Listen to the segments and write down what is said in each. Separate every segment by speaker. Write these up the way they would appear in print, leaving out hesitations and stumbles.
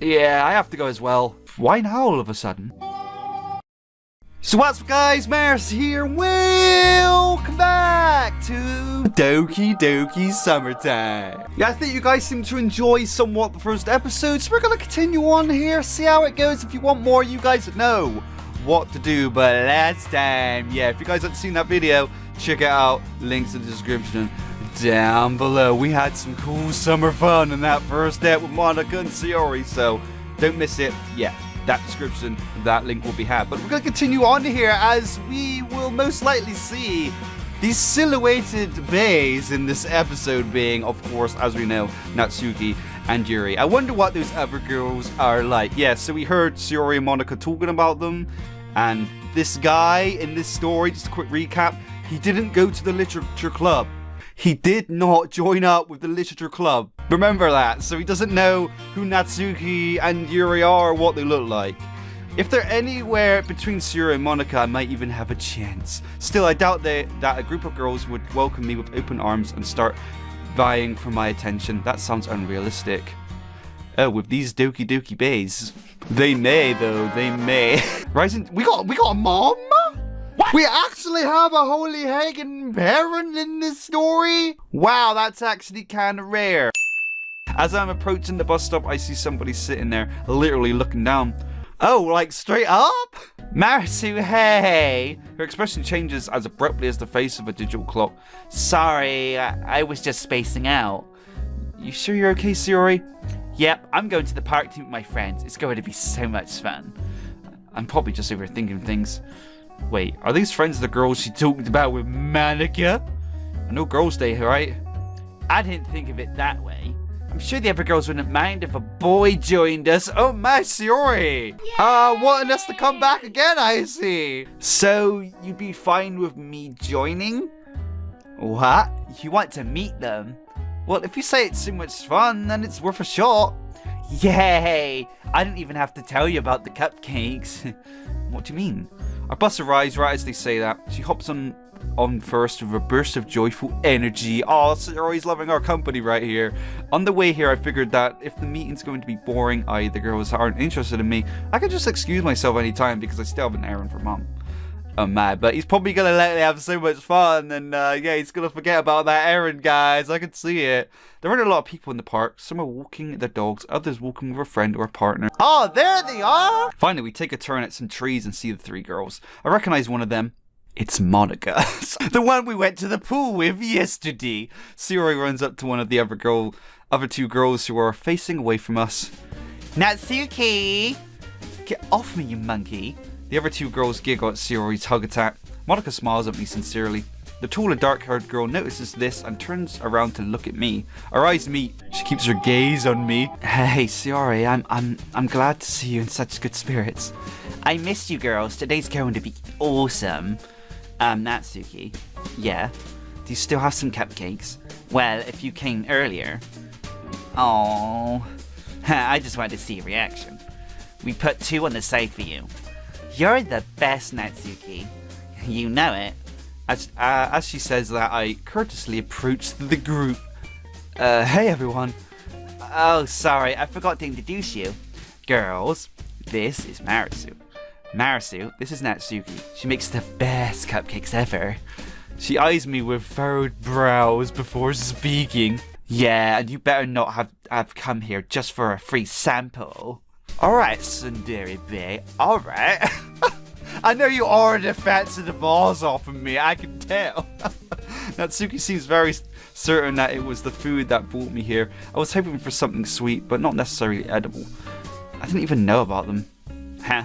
Speaker 1: Yeah, I have to go as well. Why now all of a sudden? So what's up guys, Mairusu here, welcome back to Doki Doki Summertime. Yeah, I think you guys seem to enjoy somewhat the first episode, so we're gonna continue on here, see how it goes. If you want more, you guys know what to do. But last time, yeah, if you guys haven't seen that video, check it out, links in the description down below. We had some cool summer fun in that first ep with Monika and Yuri, so don't miss it. Yeah, that description, that link will be had. But we're going to continue on here as we will most likely see these silhouetted bays in this episode being, of course, as we know, Natsuki and Yuri. I wonder what those other girls are like. Yeah, so we heard Yuri and Monika talking about them, and this guy in this story, just a quick recap, he didn't go to the literature club. He did not join up with the literature club. Remember that. So he doesn't know who Natsuki and Yuri are or what they look like. If they're anywhere between Yuri and Monika, I might even have a chance. Still, I doubt that a group of girls would welcome me with open arms and start vying for my attention. That sounds unrealistic. Oh, with these Doki Doki bays. They may though, they may. Rising, we got a mom? What? We actually have a holy Hagen parent in this story? Wow, that's actually kinda rare. As I'm approaching the bus stop, I see somebody sitting there, literally looking down. Oh, like straight up? Mairusu, hey! Her expression changes as abruptly as the face of a digital clock. Sorry, I was just spacing out. You sure you're okay, Yuri? Yep, I'm going to the park team with my friends. It's going to be so much fun. I'm probably just overthinking things. Wait, are these friends of the girls she talked about with Monika? I know girls' day, right? I didn't think of it that way. I'm sure the other girls wouldn't mind if a boy joined us. Oh my, Yuri! Wanting us to come back again, I see. So, you'd be fine with me joining? What? You want to meet them? Well, if you say it's so much fun, then it's worth a shot. Yay! I didn't even have to tell you about the cupcakes. What do you mean? Our bus arrives right as they say that. She hops on first with a burst of joyful energy. Oh, they're always loving our company right here. On the way here, I figured that if the meeting's going to be boring, i.e. the girls aren't interested in me, I could just excuse myself anytime because I still have an errand for Mom. Oh man, but he's probably gonna let me have so much fun, and yeah, he's gonna forget about that errand, guys. I can see it. There aren't a lot of people in the park. Some are walking their dogs, others walking with a friend or a partner. Oh, there they are! Finally, we take a turn at some trees and see the three girls. I recognize one of them. It's Monika, the one we went to the pool with yesterday. Yuri runs up to one of the other two girls who are facing away from us. Natsuki! Get off me, you monkey. The other two girls giggle at Yuri's hug attack. Monika smiles at me sincerely. The tall and dark-haired girl notices this and turns around to look at me. Our eyes meet. She keeps her gaze on me. Hey, Yuri, I'm glad to see you in such good spirits. I missed you girls. Today's going to be awesome. Natsuki. Yeah. Do you still have some cupcakes? Well, if you came earlier. Oh. I just wanted to see your reaction. We put 2 on the side for you. You're the best, Natsuki. You know it. As she says that, I courteously approach the group. Hey everyone. Oh, sorry, I forgot to introduce you. Girls, this is Mairusu. Mairusu, this is Natsuki. She makes the best cupcakes ever. She eyes me with furrowed brows before speaking. Yeah, and you better not have come here just for a free sample. Alright, Sundari Bay, alright. I know you already fancy the balls off of me, I can tell. Natsuki seems very certain that it was the food that brought me here. I was hoping for something sweet, but not necessarily edible. I didn't even know about them. Huh?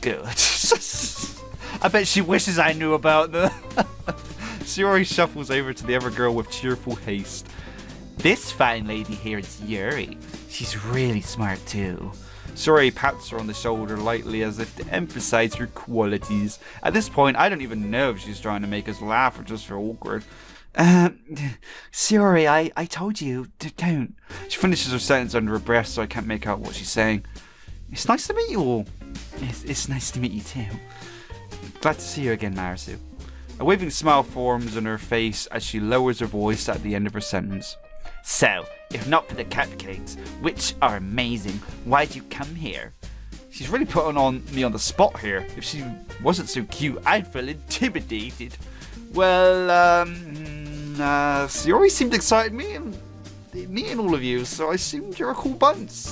Speaker 1: Good. I bet she wishes I knew about them. Yuri shuffles over to the other girl with cheerful haste. This fine lady here is Yuri. She's really smart too. Yuri pats her on the shoulder lightly as if to emphasize her qualities. At this point, I don't even know if she's trying to make us laugh or just feel awkward. Yuri, I told you, don't. She finishes her sentence under her breath, so I can't make out what she's saying. It's nice to meet you all. It's nice to meet you too. Glad to see you again, Mairusu. A waving smile forms on her face as she lowers her voice at the end of her sentence. So, if not for the cupcakes, which are amazing, why'd you come here? She's really putting me on the spot here. If she wasn't so cute, I'd feel intimidated. Well, Yuri seemed excited meeting all of you, so I assumed you're a cool bunch.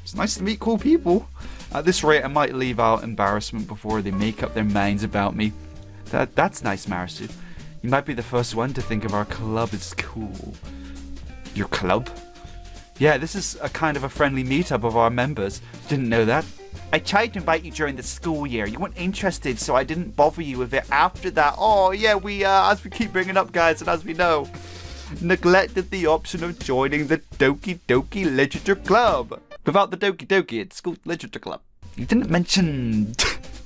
Speaker 1: It's nice to meet cool people. At this rate, I might leave out embarrassment before they make up their minds about me. That's nice, Mairusu. You might be the first one to think of our club as cool. Your club? Yeah, this is a kind of a friendly meetup of our members. Didn't know that? I tried to invite you during the school year. You weren't interested, so I didn't bother you with it after that. Oh, yeah, we, as we keep bringing up, guys, and as we know, neglected the option of joining the Doki Doki Literature Club. Without the Doki Doki, it's called Literature Club. You didn't mention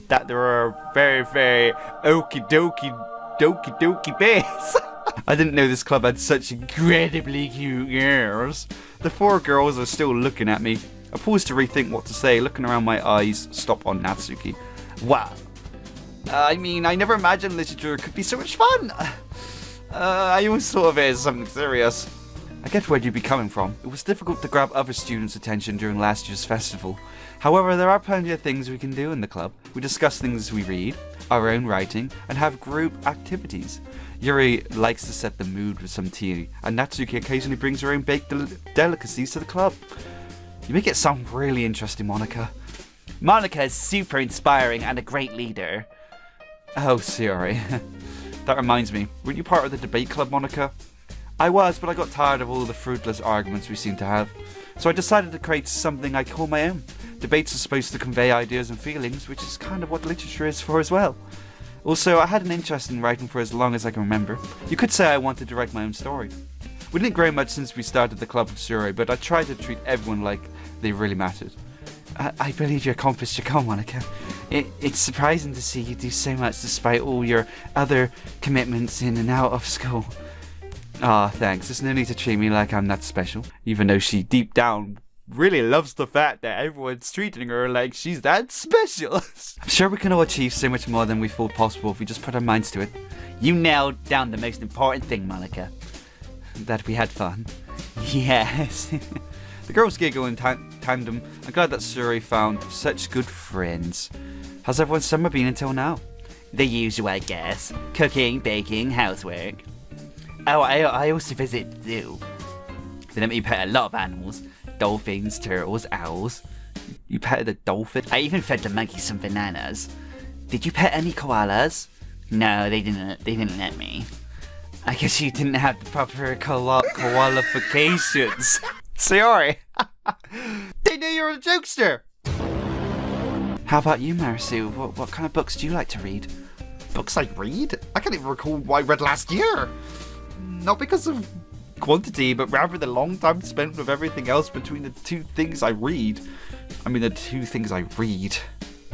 Speaker 1: that there are very, very okie doki bears. I didn't know this club had such incredibly cute girls. The 4 girls are still looking at me. I pause to rethink what to say, looking around, my eyes stop on Natsuki. Wow. I mean, I never imagined literature could be so much fun. I always thought of it as something serious. I get where you'd be coming from. It was difficult to grab other students' attention during last year's festival. However, there are plenty of things we can do in the club. We discuss things we read, our own writing, and have group activities. Yuri likes to set the mood with some tea, and Natsuki occasionally brings her own baked delicacies to the club. You make it sound really interesting, Monika. Monika is super inspiring and a great leader. Oh, sorry. That reminds me, weren't you part of the debate club, Monika? I was, but I got tired of all the fruitless arguments we seemed to have. So I decided to create something I call my own. Debates are supposed to convey ideas and feelings, which is kind of what literature is for as well. Also, I had an interest in writing for as long as I can remember. You could say I wanted to write my own story. We didn't grow much since we started the club of Surrey, but I tried to treat everyone like they really mattered. I believe you accomplished your goal, Monika. It's surprising to see you do so much despite all your other commitments in and out of school. Ah, thanks. There's no need to treat me like I'm that special. Even though she deep down really loves the fact that everyone's treating her like she's that special. I'm sure we can all achieve so much more than we thought possible if we just put our minds to it. You nailed down the most important thing, Monika. That we had fun. Yes. The girls giggle in tandem. I'm glad that Surrey found such good friends. How's everyone's summer been until now? The usual, I guess. Cooking, baking, housework. Oh, I also visited the zoo. They let me pet a lot of animals. Dolphins, turtles, owls. You petted a dolphin? I even fed the monkeys some bananas. Did you pet any koalas? No, they didn't let me. I guess you didn't have the proper qualifications. Sorry. They knew you were a jokester. How about you, Mairusu? What kind of books do you like to read? Books I read? I can't even recall what I read last year. Not because of quantity, but rather the long time spent with everything else between the two things I read.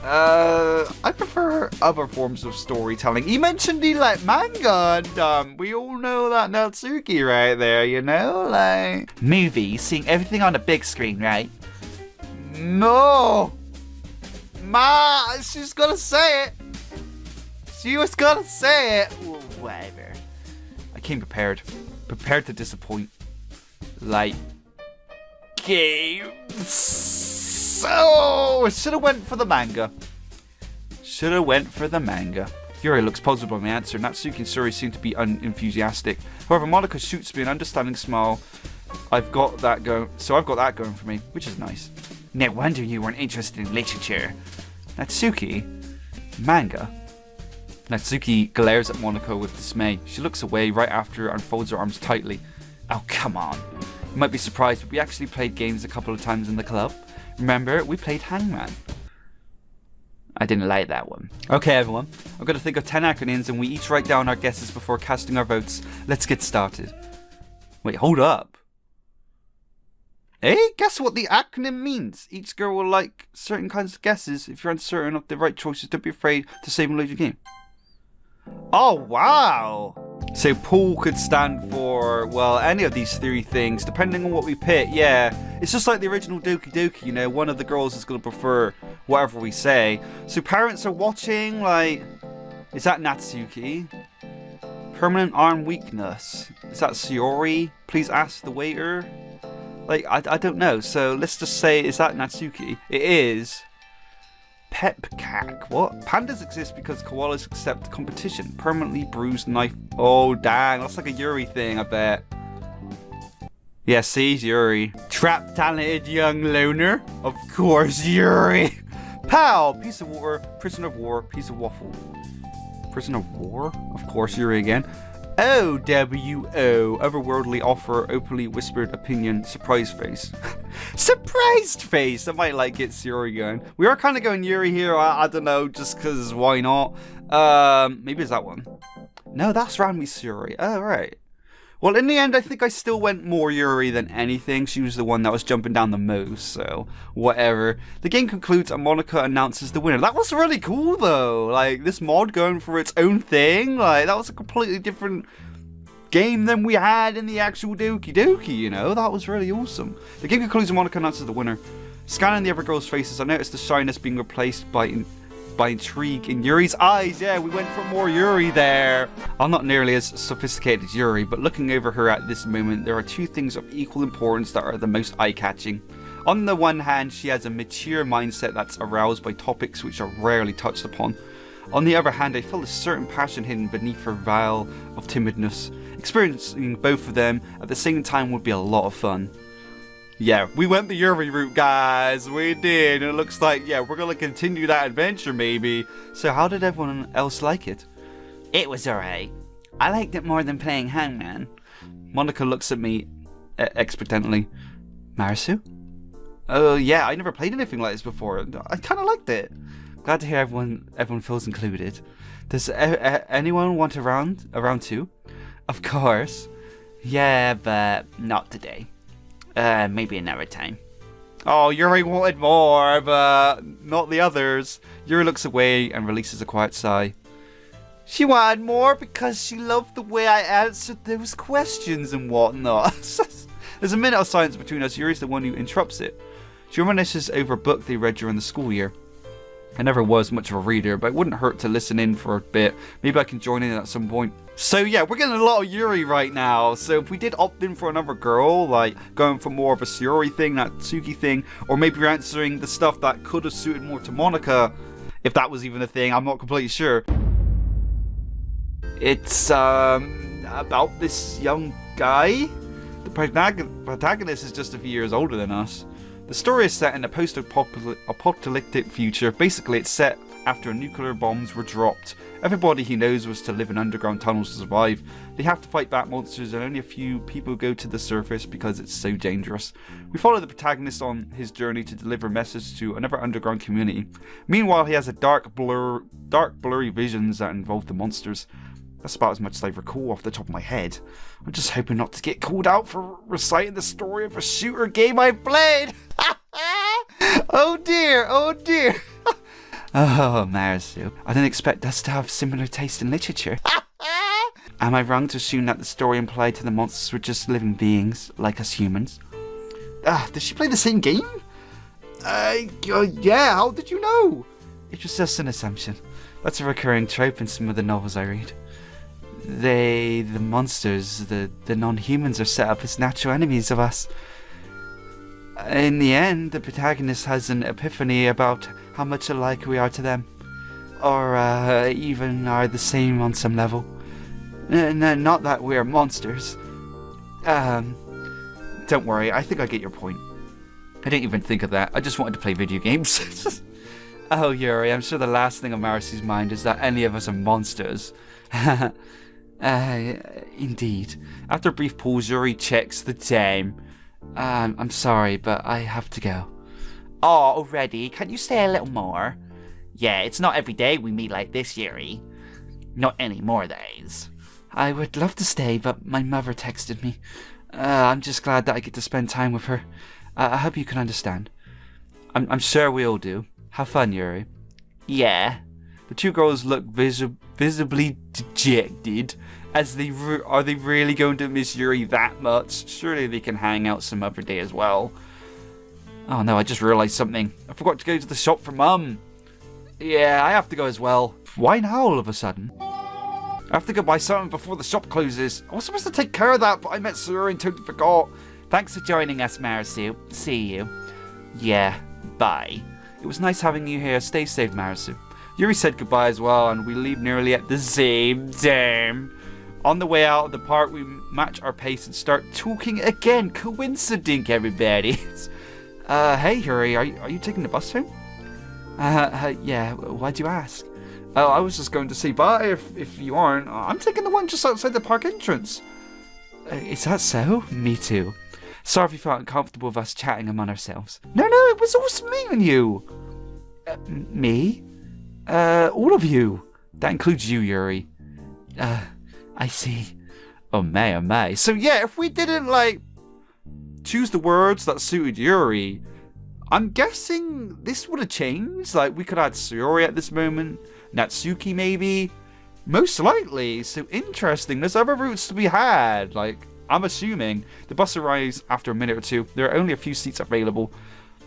Speaker 1: I prefer other forms of storytelling. You mentioned you like manga, and we all know that Natsuki right there, you know? Like... movies, seeing everything on a big screen, right? No! She's gonna say it! She was gonna say it! Whatever. I came prepared. Prepared to disappoint. Like... games. So... should've went for the manga. Yuri looks puzzled by my answer. Natsuki and Suri seem to be unenthusiastic. However, Monika shoots me an understanding smile. I've got that going for me, which is nice. No wonder you weren't interested in literature. Natsuki? Manga? Natsuki glares at Monika with dismay. She looks away right after her and folds her arms tightly. Oh, come on. You might be surprised, but we actually played games a couple of times in the club. Remember, we played Hangman. I didn't like that one. Okay, everyone. I'm going to think of 10 acronyms and we each write down our guesses before casting our votes. Let's get started. Wait, hold up. Hey, guess what the acronym means? Each girl will like certain kinds of guesses. If you're uncertain of the right choices, don't be afraid to save and load your game. Oh, wow. So Paul could stand for, well, any of these 3 things, depending on what we pick. Yeah, it's just like the original Doki Doki, you know, one of the girls is going to prefer whatever we say. So parents are watching, like, is that Natsuki? Permanent arm weakness. Is that Sayori? Please ask the waiter. Like, I don't know. So let's just say, is that Natsuki? It is. Pepcac. What? Pandas exist because koalas accept competition. Permanently bruised knife. Oh, dang. That's like a Yuri thing, I bet. Yeah, see, Yuri. Trapped talented young loner. Of course, Yuri. Pow! Piece of water. Prisoner of war. Piece of waffle. Prisoner of war? Of course, Yuri again. O-W-O. Otherworldly offer. Openly whispered opinion. Surprise face. Surprised face! I might like it, Yuri going. We are kind of going Yuri here. I don't know, just because why not? Maybe it's that one. No, that's Ranmi Yuri. Oh, right. Well, in the end, I think I still went more Yuri than anything. She was the one that was jumping down the most, so whatever. The game concludes and Monika announces the winner. That was really cool, though. Like, this mod going for its own thing. Like, that was a completely different game than we had in the actual Doki Doki, you know? That was really awesome. The game concludes and Monika announces the winner. Scanning the other girls' faces, I noticed the shyness being replaced by intrigue in Yuri's eyes. Yeah, we went for more Yuri there. I'm not nearly as sophisticated as Yuri, but looking over her at this moment, there are two things of equal importance that are the most eye-catching. On the one hand, she has a mature mindset that's aroused by topics which are rarely touched upon. On the other hand, I feel a certain passion hidden beneath her veil of timidness. Experiencing both of them at the same time would be a lot of fun. Yeah, we went the Yuri route, guys. We did. And it looks like, yeah, we're going to continue that adventure, maybe. So how did everyone else like it?
Speaker 2: It was alright. I liked it more than playing Hangman.
Speaker 1: Monika looks at me expectantly. Mairusu? Oh, yeah, I never played anything like this before. I kind of liked it. Glad to hear everyone feels included. Does anyone want a round two?
Speaker 2: Of course. Yeah, but not today. Maybe another time.
Speaker 1: Oh, Yuri wanted more, but not the others. Yuri looks away and releases a quiet sigh. She wanted more because she loved the way I answered those questions and whatnot. There's a minute of silence between us. Yuri's the one who interrupts it. She reminisces over a book they read during the school year. I never was much of a reader, but it wouldn't hurt to listen in for a bit. Maybe I can join in at some point. So yeah, we're getting a lot of Yuri right now. So if we did opt in for another girl, like going for more of a Sayori thing, Natsuki thing, or maybe you're answering the stuff that could have suited more to Monika, if that was even a thing, I'm not completely sure. It's about this young guy. The protagonist is just a few years older than us. The story is set in a post-apocalyptic future. Basically, it's set after nuclear bombs were dropped. Everybody he knows was to live in underground tunnels to survive. They have to fight back monsters and only a few people go to the surface because it's so dangerous. We follow the protagonist on his journey to deliver a message to another underground community. Meanwhile, he has a dark blurry visions that involve the monsters. That's about as much as I recall off the top of my head. I'm just hoping not to get called out for reciting the story of a shooter game I played. Oh dear, oh dear. Oh, Mairusu, I didn't expect us to have similar taste in literature. Am I wrong to assume that the story implied to the monsters were just living beings, like us humans? Did she play the same game? Yeah, how did you know? It was just an assumption. That's a recurring trope in some of the novels I read. The monsters, the non-humans are set up as natural enemies of us. In the end, the protagonist has an epiphany about how much alike we are to them. Or even are the same on some level. Not that we're monsters. Don't worry, I think I get your point. I didn't even think of that. I just wanted to play video games. Oh, Yuri, I'm sure the last thing on Mairusu's mind is that any of us are monsters. Indeed. After a brief pause, Yuri checks the time. I'm sorry, but I have to go.
Speaker 2: Oh, already? Can't you stay a little more? Yeah, it's not every day we meet like this, Yuri. Not any more days.
Speaker 1: I would love to stay, but my mother texted me. I'm just glad that I get to spend time with her. I hope you can understand. I'm sure we all do. Have fun, Yuri.
Speaker 2: Yeah.
Speaker 1: The two girls look visibly dejected. Are they really going to miss Yuri that much? Surely they can hang out some other day as well. Oh no, I just realised something. I forgot to go to the shop for Mum. Yeah, I have to go as well. Why now all of a sudden? I have to go buy something before the shop closes. I was supposed to take care of that, but I met Suri and totally forgot.
Speaker 2: Thanks for joining us, Mairusu. See you. Yeah, bye.
Speaker 1: It was nice having you here. Stay safe, Mairusu. Yuri said goodbye as well, and we leave nearly at the same time. On the way out of the park, we match our pace and start talking again. Coincidence, everybody. Hey, Yuri, are you taking the bus home? Yeah, why'd you ask? Oh, I was just going to say bye if you aren't. I'm taking the one just outside the park entrance. Is that so? Me too. Sorry if you felt uncomfortable with us chatting among ourselves. No, it was awesome meeting you. Me? All of you. That includes you, Yuri. I see. Oh my. So yeah, if we didn't, like, choose the words that suited Yuri, I'm guessing this would have changed. Like, we could add Sayori at this moment. Natsuki, maybe. Most likely. So interesting. There's other routes to be had. Like, I'm assuming the bus arrives after a minute or two. There are only a few seats available.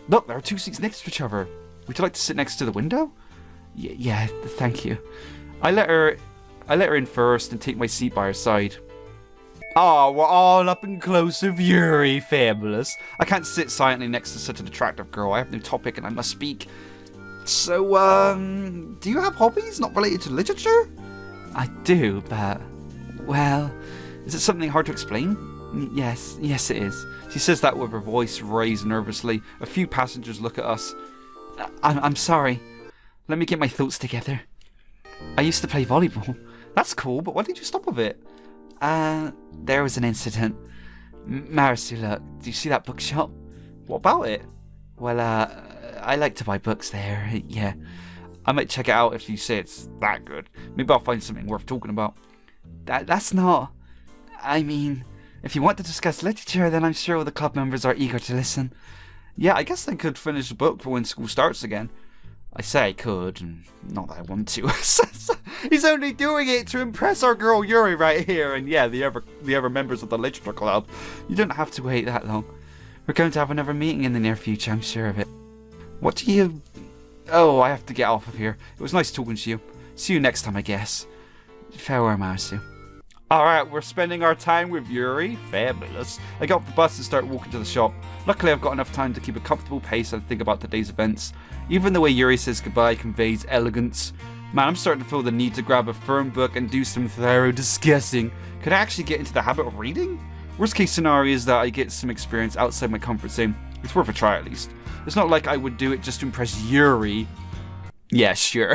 Speaker 1: Look, there are 2 seats next to each other. Would you like to sit next to the window? Yeah, thank you. I let her in first and take my seat by her side. Oh, we're all up and close with Yuri. Fabulous. I can't sit silently next to such an attractive girl. I have no topic and I must speak. So, do you have hobbies not related to literature? I do, but, well, is it something hard to explain? Yes, it is. She says that with her voice raised nervously. A few passengers look at us. I'm sorry. Let me get my thoughts together. I used to play volleyball. That's cool, but why did you stop with it? There was an incident. Mairusu, look, do you see that bookshop? What about it? Well, I like to buy books there, yeah. I might check it out if you say it's that good. Maybe I'll find something worth talking about. That's not... I mean, if you want to discuss literature, then I'm sure all the club members are eager to listen. Yeah, I guess I could finish the book for when school starts again. I say I could, and not that I want to. He's only doing it to impress our girl Yuri right here, and yeah, the other members of the literature club. You don't have to wait that long. We're going to have another meeting in the near future, I'm sure of it. What do you... Oh, I have to get off of here. It was nice talking to you. See you next time, I guess. Farewell, Mairusu. Alright, we're spending our time with Yuri. Fabulous. I got off the bus and started walking to the shop. Luckily, I've got enough time to keep a comfortable pace and think about today's events. Even the way Yuri says goodbye conveys elegance. Man, I'm starting to feel the need to grab a firm book and do some thorough discussing. Could I actually get into the habit of reading? Worst case scenario is that I get some experience outside my comfort zone. It's worth a try at least. It's not like I would do it just to impress Yuri. Yeah, sure.